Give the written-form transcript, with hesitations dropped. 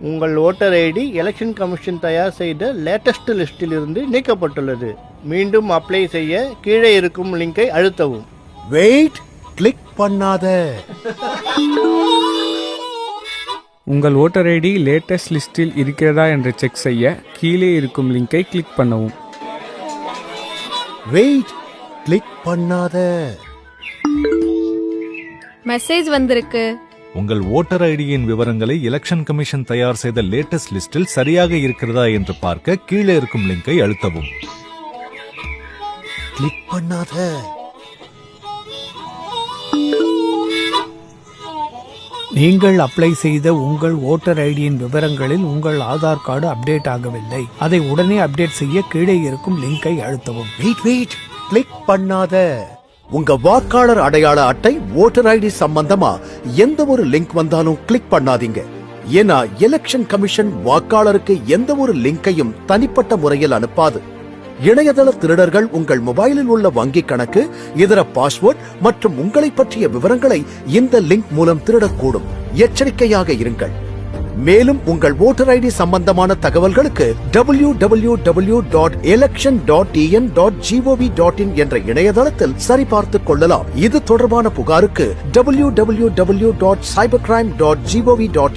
உங்கள் voter ID election commission தயார் செய்த லேட்டஸ்ட் லிஸ்டில் இருந்து நீக்கப்பட்டுள்ளது. மீண்டும் அப்ளை செய்ய கீழே இருக்கும் லிங்கை அழுத்தவும். வெயிட், கிளிக் பண்ணாத. உங்கள் ஓட்டர் ஐடி லேட்டஸ்ட் லிஸ்டில் இருக்கிறதா என்று செக் செய்ய கீழே இருக்கும் லிங்கை கிளிக் பண்ணவும். வெயிட், கிளிக் பண்ணாத. மெசேஜ் வந்திருக்கு. உங்கள் ஓட்டர் ஐடியின் விவரங்களை எலெக்ஷன் கமிஷன் தயார் செய்த லேட்டஸ்ட் லிஸ்டில் சரியாக இருக்கிறதா என்று பார்க்க கீழே இருக்கும் லிங்கை அழுத்தவும். கிளிக் பண்ணாத. நீங்கள் அப்ளை செய்த உங்கள் ஓட்டர் ஐடியின் விவரங்களில் உங்கள் ஆதார் கார்டு அப்டேட் ஆகவில்லை. அதை உடனே அப்டேட் செய்ய கீழே இருக்கும் லிங்கை அழுத்தவும். வெயிட், கிளிக் பண்ணாத. உங்க வாக்காளர் அடையாள அட்டை, ஓட்டர் ஐடி சம்பந்தமா எந்த ஒரு லிங்க் வந்தாலும் கிளிக் பண்ணாதீங்க. ஏன்னா எலெக்ஷன் கமிஷன் வாக்காளருக்கு எந்த ஒரு லிங்கையும் தனிப்பட்ட முறையில் அனுப்பாது. இணையதள திருடர்கள் உங்கள் மொபைலில் உள்ள வங்கி கணக்கு, இதர பாஸ்வேர்ட் மற்றும் உங்களை பற்றிய விவரங்களை இந்த லிங்க் மூலம் திருடக்கூடும். எச்சரிக்கையாக இருங்கள். மேலும் உங்கள் ஓட்டர் ஐடி சம்பந்தமான தகவல்களுக்கு www.election.en.gov.in என்ற இணையதளத்தில் சரிபார்த்துக் கொள்ளலாம். இது தொடர்பான புகாருக்கு www.cybercrime.gov.in